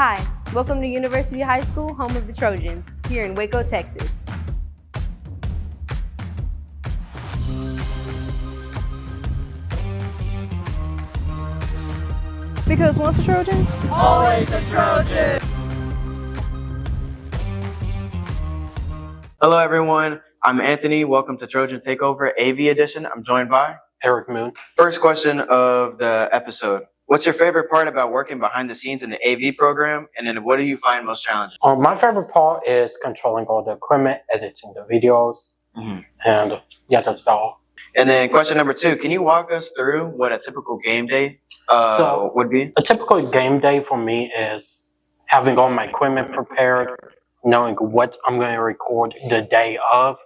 Hi, welcome to University High School, home of the Trojans, here in Waco, Texas. Because once a Trojan, always a Trojan! Hello everyone, I'm Anthony. Welcome to Trojan Takeover AV edition. I'm joined by Eric Moon. First question of the episode. What's your favorite part about working behind the scenes in the AV program? And then what do you find most challenging? My favorite part is controlling all the equipment, editing the videos, and yeah, that's about all. And then question number 2, can you walk us through what a typical game day would be? A typical game day for me is having all my equipment prepared, knowing what I'm going to record the day of,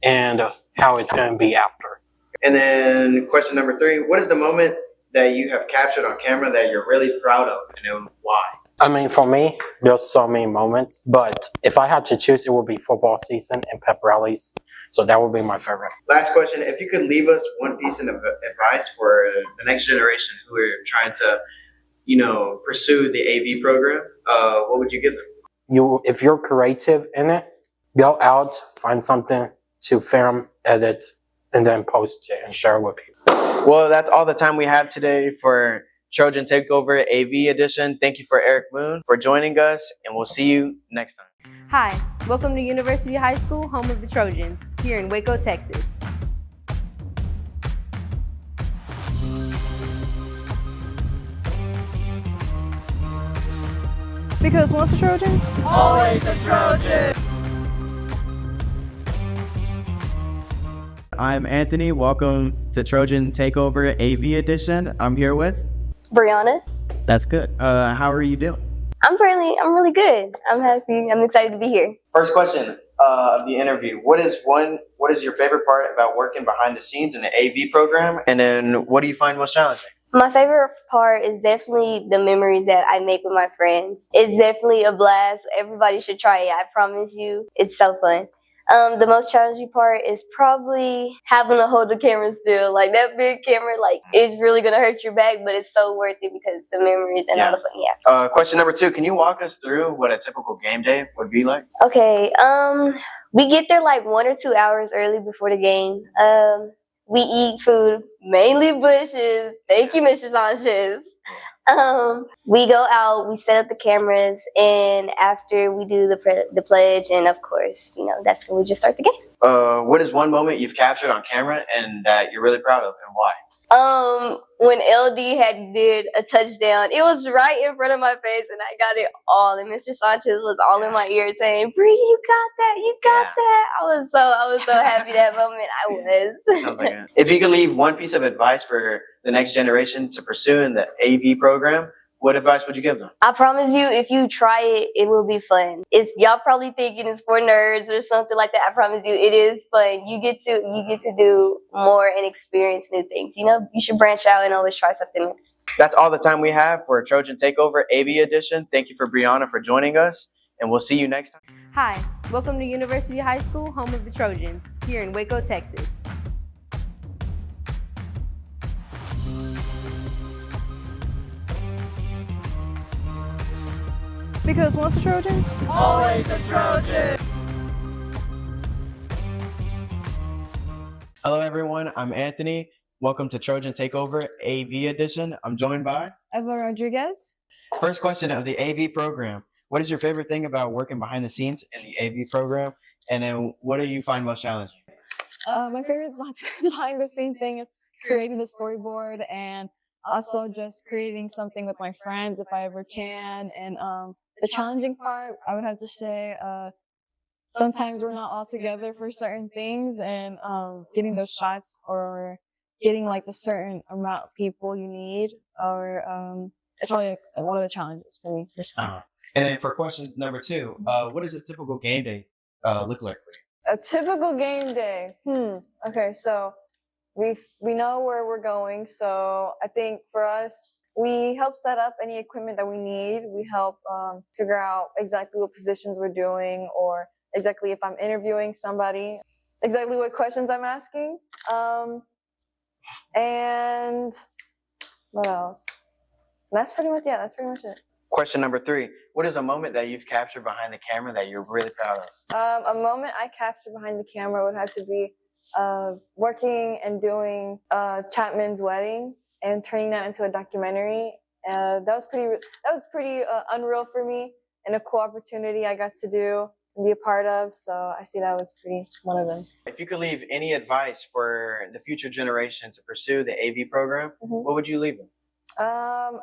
and how it's going to be after. And then question number 3, what is the moment that you have captured on camera that you're really proud of, and then why? I mean, for me, there's so many moments, but if I had to choose, it would be football season and pep rallies. So that would be my favorite. Last question, if you could leave us one piece of advice for the next generation who are trying to, pursue the AV program, what would you give them? If you're creative in it, go out, find something to film, edit, and then post it and share it with people. Well, that's all the time we have today for Trojan Takeover AV edition. Thank you for Eric Moon for joining us, and we'll see you next time. Hi, welcome to University High School, home of the Trojans, here in Waco, Texas. because once a Trojan, Always a Trojan! I'm Anthony. Welcome to Trojan Takeover AV edition. I'm here with. Brianna. That's good. How are you doing? I'm really good. I'm happy. I'm excited to be here. First question of the interview. What is your favorite part about working behind the scenes in the AV program? And then what do you find most challenging? My favorite part is definitely the memories that I make with my friends. It's definitely a blast. Everybody should try it. I promise you. It's so fun. The most challenging part is probably having to hold the camera still. Like that big camera, it's really gonna hurt your back, but it's so worth it because the memories and all the fun you have. Question number 2, can you walk us through what a typical game day would be like? Okay, we get there like 1 or 2 hours early before the game. We eat food, mainly bushes. Thank you, Mr. Sanchez. We go out, we set up the cameras, and after we do the pledge, and of course, that's when we just start the game. What is one moment you've captured on camera and that you're really proud of, and why? When LD did a touchdown, it was right in front of my face, and I got it all. And Mr. Sanchez was all in my ear saying, "Bree, you got that! You got that!" I was so happy that moment. I was. Sounds like it. If you could leave one piece of advice for the next generation to pursue in the AV program, what advice would you give them? I promise you, if you try it, it will be fun. Y'all probably thinking it's for nerds or something like that. I promise you, it is fun. You get to do more and experience new things. You should branch out and always try something new. That's all the time we have for Trojan Takeover AV edition. Thank you for Brianna for joining us, and we'll see you next time. Hi, welcome to University High School, home of the Trojans, here in Waco, Texas. because once a Trojan, Always a Trojan! Hello everyone. I'm Anthony. Welcome to Trojan Takeover AV edition. I'm joined by. Eva Rodriguez. First question of the AV program. What is your favorite thing about working behind the scenes in the AV program? And then what do you find most challenging? My favorite behind the scene thing is creating the storyboard and also just creating something with my friends if I ever can. And the challenging part, I would have to say, sometimes we're not all together for certain things, and getting those shots or getting like the certain amount of people you need, or it's probably one of the challenges for me. And then for question number 2, what does a typical game day look like for you? A typical game day. Okay, so we know where we're going. So I think for us, we help set up any equipment that we need. We help figure out exactly what positions we're doing, or exactly if I'm interviewing somebody, exactly what questions I'm asking. And what else? That's pretty much it. Question number 3. What is a moment that you've captured behind the camera that you're really proud of? A moment I captured behind the camera would have to be working and doing Chapman's wedding and turning that into a documentary. That was pretty unreal for me and a cool opportunity I got to do and be a part of. So I see that was pretty one of them. If you could leave any advice for the future generation to pursue the AV program, what would you leave them?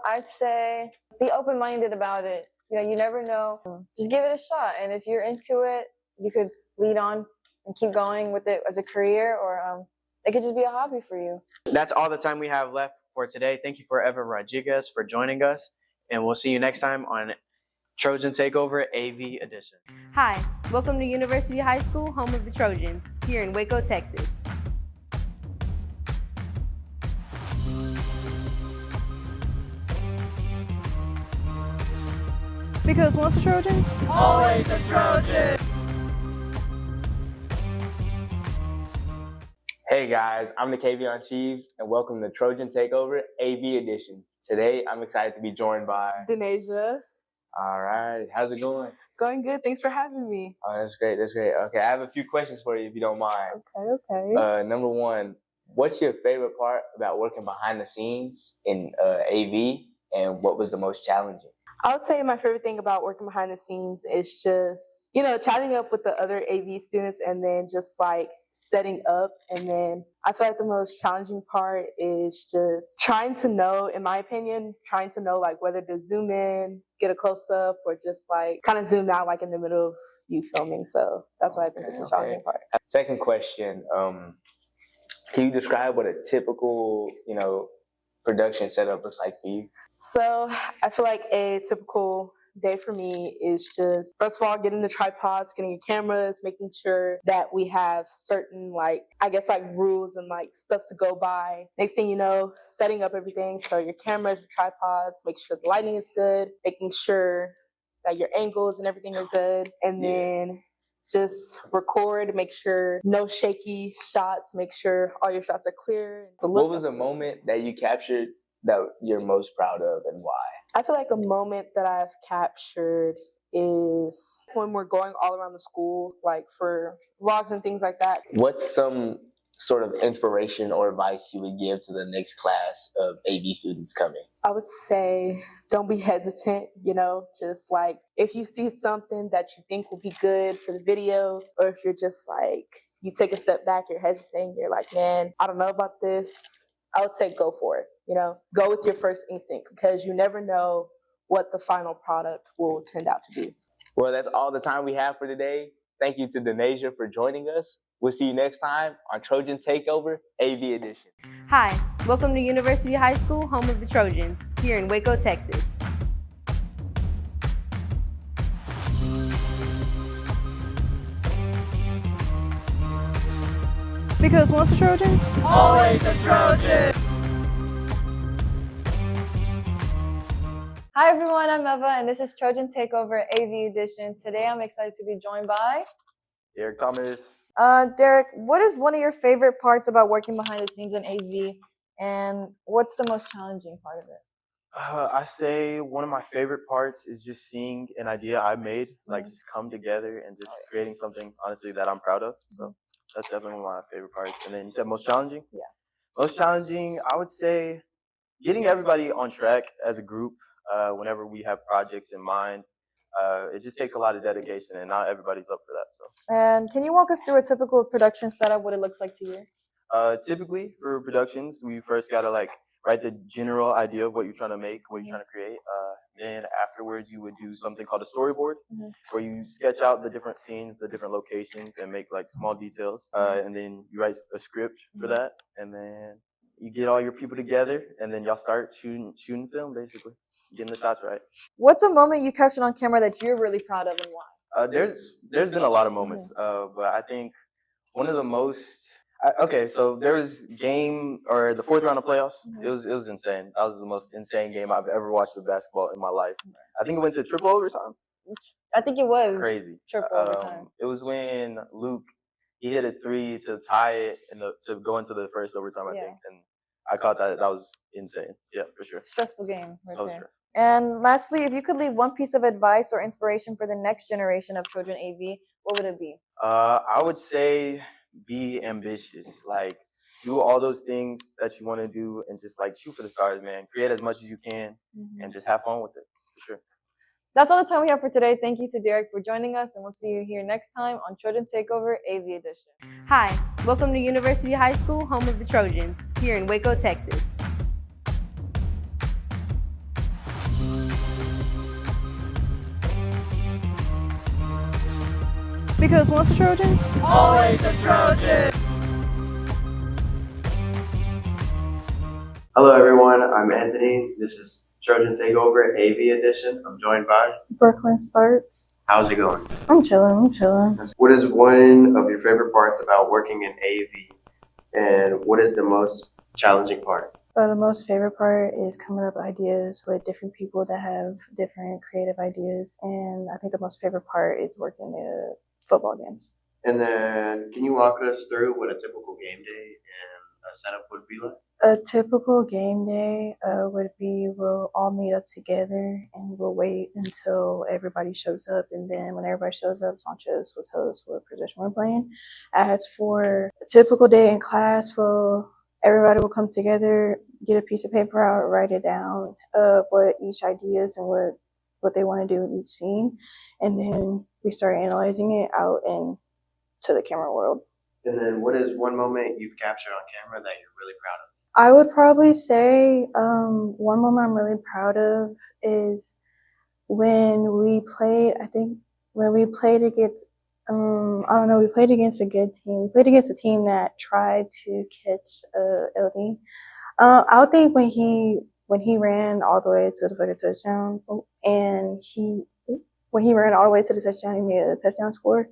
I'd say be open-minded about it. You know, you never know. Just give it a shot, and if you're into it, you could lead on and keep going with it as a career, or it could just be a hobby for you. That's all the time we have left for today. Thank you for Eva Rodriguez for joining us, and we'll see you next time on Trojan Takeover AV Edition. Hi, welcome to University High School, home of the Trojans, here in Waco, Texas. Because once a Trojan, Always a Trojan. Hey guys, I'm the KV Chiefs, and welcome to Trojan Takeover AV Edition. Today, I'm excited to be joined by Denasia. All right, how's it going? Going good. Thanks for having me. Oh, that's great. That's great. Okay, I have a few questions for you if you don't mind. Okay. Number one, what's your favorite part about working behind the scenes in AV, and what was the most challenging? I would say my favorite thing about working behind the scenes is just, you know, chatting up with the other AV students and then just like setting up. And then I feel like the most challenging part is just trying to know, in my opinion, trying to know like whether to zoom in, get a close up, or just like kind of zoom out like in the middle of you filming. So that's what I think is the challenging part. Second question, can you describe what a typical, production setup looks like for you? So I feel like a typical day for me is just, first of all, getting the tripods, getting your cameras, making sure that we have certain rules and like stuff to go by. Next thing you know, setting up everything. So your cameras, your tripods, make sure the lighting is good, making sure that your angles and everything are good. And then just record, make sure no shaky shots, make sure all your shots are clear. What was a moment that you captured that you're most proud of, and why? I feel like a moment that I've captured is when we're going all around the school, like for vlogs and things like that. What's some sort of inspiration or advice you would give to the next class of AV students coming? I would say don't be hesitant, just like if you see something that you think will be good for the video, or if you're just like, you take a step back, you're hesitating, you're like, man, I don't know about this. I would say go for it, go with your first instinct, because you never know what the final product will turn out to be. Well, that's all the time we have for today. Thank you to Denasia for joining us. We'll see you next time on Trojan Takeover AV Edition. Hi, welcome to University High School, home of the Trojans, here in Waco, Texas. Because once a Trojan, Always a Trojan. Hi everyone, I'm Eva, and this is Trojan Takeover AV Edition. Today I'm excited to be joined by Derek Thomas. Derek, what is one of your favorite parts about working behind the scenes in AV, and what's the most challenging part of it? I say one of my favorite parts is just seeing an idea I made, like just come together and just creating something, honestly, that I'm proud of. So that's definitely one of my favorite parts. And then you said most challenging? Yeah. Most challenging, I would say getting everybody on track as a group whenever we have projects in mind. It just takes a lot of dedication, and not everybody's up for that. So. And can you walk us through a typical production setup, what it looks like to you? Typically for productions, we first gotta write the general idea of what you're trying to make, what you're trying to create. Then afterwards, you would do something called a storyboard, where you sketch out the different scenes, the different locations, and make small details. And then you write a script for that, and then you get all your people together, and then y'all start shooting film, basically, getting the shots right. What's a moment you captured on camera that you're really proud of, and why? There's been a lot of moments, but I think one of the most. So there was the fourth round of playoffs. It was insane. That was the most insane game I've ever watched of basketball in my life. I think it went to triple overtime. I think it was Crazy. Triple overtime. It was when Luke, he hit a three to tie it to go into the first overtime, I think. And I caught that. That was insane. Yeah, for sure. Stressful game. So sure. And lastly, if you could leave one piece of advice or inspiration for the next generation of Trojan AV, what would it be? I would say be ambitious. Like, do all those things that you want to do and just like shoot for the stars, man. Create as much as you can and just have fun with it, for sure. That's all the time we have for today. Thank you to Derek for joining us, and we'll see you here next time on Trojan Takeover AV Edition. Hi, welcome to University High School, home of the Trojans, here in Waco, Texas. Because once a Trojan, Always a Trojan. Hello, everyone. I'm Anthony. This is Trojan Takeover AV Edition. I'm joined by. Brooklyn starts. How's it going? I'm chilling. What is one of your favorite parts about working in AV, and what is the most challenging part? The most favorite part is coming up with ideas with different people that have different creative ideas, and I think the most favorite part is working the football games. And then, can you walk us through what a typical game day and a setup would be like? A typical game day would be we'll all meet up together and we'll wait until everybody shows up, and then when everybody shows up, Sanchez will tell us what position we're playing. As for a typical day in class, everybody will come together, get a piece of paper out, write it down, what each idea is and what they want to do in each scene, and then we start analyzing it out into the camera world. And then, what is one moment you've captured on camera that you're really proud of? I would probably say one moment I'm really proud of is when we played, when we played against, we played against a good team. We played against a team that tried to catch LD. I would think when he ran all the way to the fucking touchdown, and when he ran all the way to the touchdown, he made a touchdown score.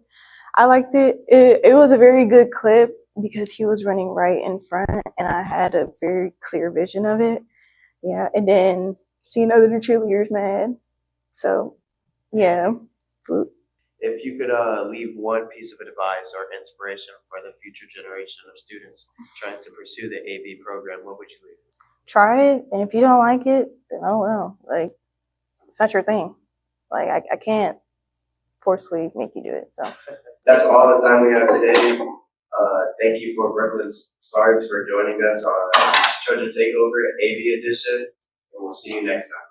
I liked it. It was a very good clip because he was running right in front, and I had a very clear vision of it. Yeah, and then seeing other cheerleaders mad. So, yeah. If you could leave one piece of advice or inspiration for the future generation of students trying to pursue the AV program, what would you leave? Try it, and if you don't like it, then oh well. Like, it's not your thing. Like, I can't forcefully make you do it. So that's all the time we have today. Thank you for Brooklyn Starts for joining us on Trojan Takeover AV Edition, and we'll see you next time.